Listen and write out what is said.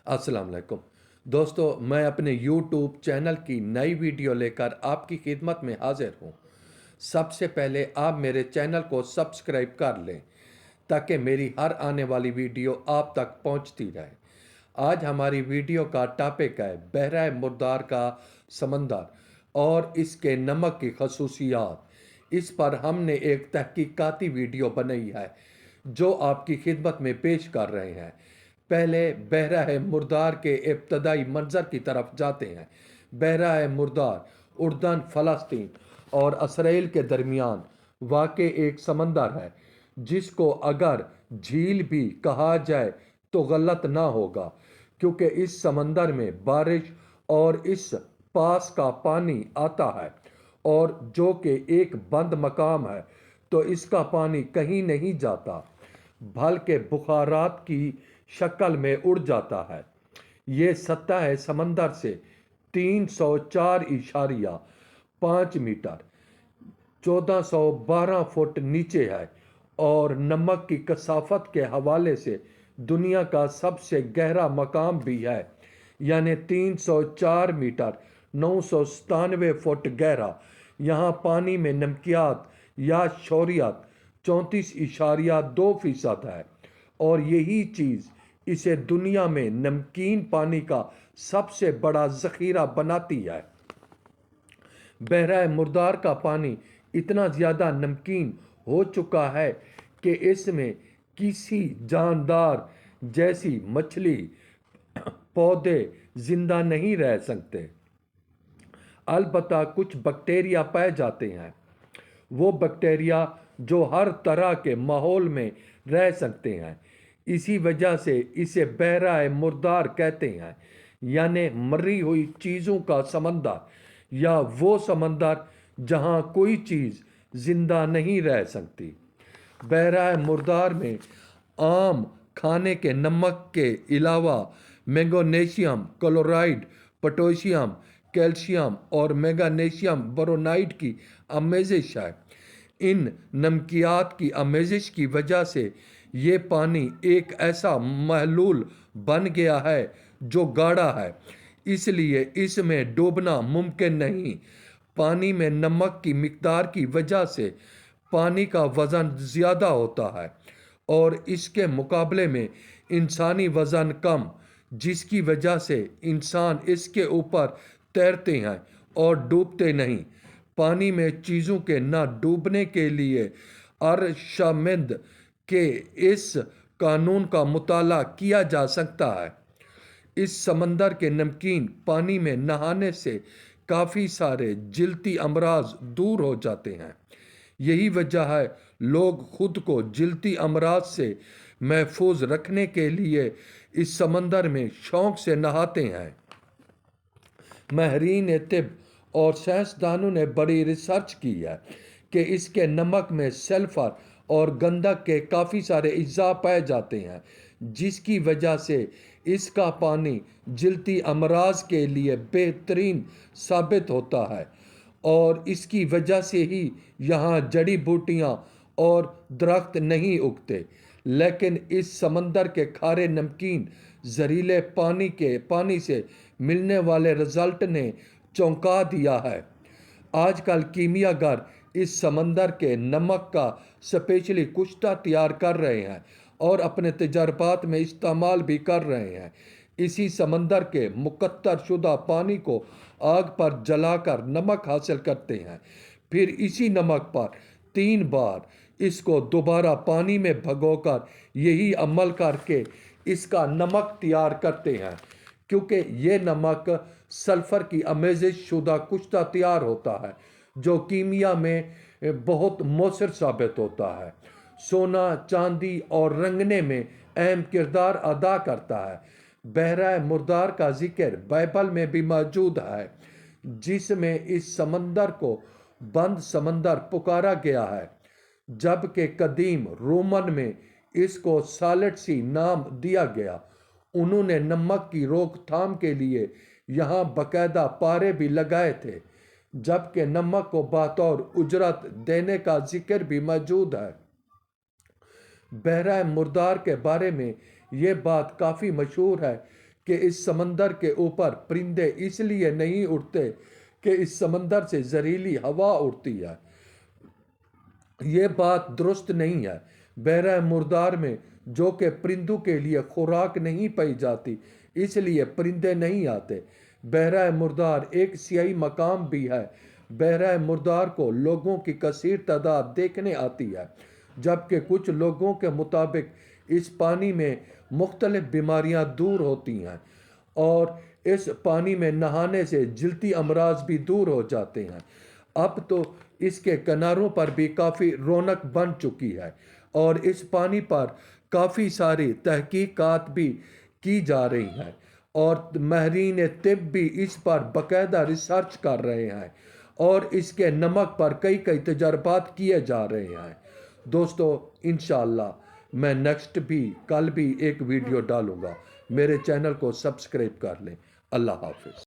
अस्सलाम वालेकुम दोस्तों, मैं अपने यूट्यूब चैनल की नई वीडियो लेकर आपकी खिदमत में हाजिर हूँ। सबसे पहले आप मेरे चैनल को सब्सक्राइब कर लें ताकि मेरी हर आने वाली वीडियो आप तक पहुँचती रहे। आज हमारी वीडियो का टॉपिक है बहरा मुर्दार का समंदर और इसके नमक की खसूसियात। इस पर हमने एक तहकीकाती वीडियो बनाई है जो आपकी खिदमत में पेश कर रहे हैं। पहले बहरा मुर्दार के इब्तदाई मंजर की तरफ जाते हैं। बहरा मुर्दार उर्दन, फ़लस्तीन और इसराइल के दरमियान वाक़े एक समंदर है जिसको अगर झील भी कहा जाए तो गलत ना होगा, क्योंकि इस समंदर में बारिश और इस पास का पानी आता है और जो कि एक बंद मकाम है, तो इसका पानी कहीं नहीं जाता बल्कि बुखारात की शक्ल में उड़ जाता है। ये सतह समंदर से 304.5 मीटर 1412 फुट नीचे है और नमक की कसाफत के हवाले से दुनिया का सबसे गहरा मकाम भी है, यानी 304 मीटर 997 फुट गहरा। यहाँ पानी में नमकियात या शोरियत 34.2% है और यही चीज़ इसे दुनिया में नमकीन पानी का सबसे बड़ा ज़ख़ीरा बनाती है। बहरा मुर्दार का पानी इतना ज़्यादा नमकीन हो चुका है कि इसमें किसी जानदार जैसी मछली, पौधे जिंदा नहीं रह सकते। अलबत्ता कुछ बैक्टीरिया पाए जाते हैं, वो बैक्टीरिया जो हर तरह के माहौल में रह सकते हैं। इसी वजह से इसे बहरा मुर्दार कहते हैं, यानी मरी हुई चीज़ों का समंदर, या वो समंदर जहाँ कोई चीज़ जिंदा नहीं रह सकती। बहरा मुर्दार में आम खाने के नमक के अलावा मैग्नीशियम क्लोराइड, पोटेशियम, कैल्शियम और मैग्नीशियम बोरोनाइड की आमेजिश है। इन नमकियात की आमेजिश की वजह से ये पानी एक ऐसा महलूल बन गया है जो गाढ़ा है, इसलिए इसमें डूबना मुमकिन नहीं। पानी में नमक की मिकदार की वजह से पानी का वज़न ज़्यादा होता है और इसके मुकाबले में इंसानी वज़न कम, जिसकी वजह से इंसान इसके ऊपर तैरते हैं और डूबते नहीं। पानी में चीज़ों के ना डूबने के लिए अरशमिंद के इस कानून का मुताला किया जा सकता है। इस समंदर के नमकीन पानी में नहाने से काफ़ी सारे जिल्दी अमराज दूर हो जाते हैं। यही वजह है लोग खुद को जिल्दी अमराज से महफूज रखने के लिए इस समंदर में शौक से नहाते हैं। माहिरीन तिब और साइंसदानों ने बड़ी रिसर्च की है कि इसके नमक में सल्फर और गंधक के काफ़ी सारे अज्जा पाए जाते हैं, जिसकी वजह से इसका पानी जिल्दी अमराज के लिए बेहतरीन साबित होता है और इसकी वजह से ही यहाँ जड़ी बूटियाँ और दरख्त नहीं उगते। लेकिन इस समंदर के खारे नमकीन जहरीले पानी से मिलने वाले रिजल्ट ने चौंका दिया है। आजकल कीमियागर इस समंदर के नमक का स्पेशली कुश्ता तैयार कर रहे हैं और अपने तजर्बात में इस्तेमाल भी कर रहे हैं। इसी समंदर के मुकत्तर शुदा पानी को आग पर जलाकर नमक हासिल करते हैं, फिर इसी नमक पर 3 बार इसको दोबारा पानी में भगोकर यही अमल करके इसका नमक तैयार करते हैं, क्योंकि ये नमक सल्फ़र की अमेजिश शुदा कुश्ता तैयार होता है जो कीमिया में बहुत मौसर साबित होता है। सोना, चांदी और रंगने में अहम किरदार अदा करता है। बहरा मुर्दार का जिक्र बाइबल में भी मौजूद है, जिसमें इस समंदर को बंद समंदर पुकारा गया है, जबकि कदीम रोमन में इसको सालेट सी नाम दिया गया। उन्होंने नमक की रोकथाम के लिए यहाँ बाकायदा पारे भी लगाए थे, जबकि नमक को बतौर उजरत देने का जिक्र भी मौजूद है। बहरा मुर्दार के बारे में ये बात काफ़ी मशहूर है کہ اس سمندر کے اوپر پرندے اس لیے نہیں اڑتے کہ اس سمندر سے زہریلی ہوا اڑتی ہے۔ یہ بات درست نہیں ہے۔ بحیرہ مردار میں جو کہ پرندوں کے لیے خوراک نہیں پائی جاتی، اس لیے پرندے نہیں آتے۔ بحیرہ مردار ایک سیاحی مقام بھی ہے۔ بحیرہ مردار کو لوگوں کی کثیر تعداد دیکھنے آتی ہے، جبکہ کچھ لوگوں کے مطابق اس پانی میں مختلف بیماریاں دور ہوتی ہیں اور اس پانی میں نہانے سے جلدی امراض بھی دور ہو جاتے ہیں۔ اب تو اس کے کناروں پر بھی کافی رونق بن چکی ہے اور اس پانی پر کافی ساری تحقیقات بھی کی جا رہی ہیں اور ماہرین طب بھی اس پر باقاعدہ ریسرچ کر رہے ہیں اور اس کے نمک پر کئی تجربات کیے جا رہے ہیں۔ دوستو، انشاءاللہ میں کل بھی ایک ویڈیو ڈالوں گا۔ میرے چینل کو سبسکرائب کر لیں۔ اللہ حافظ۔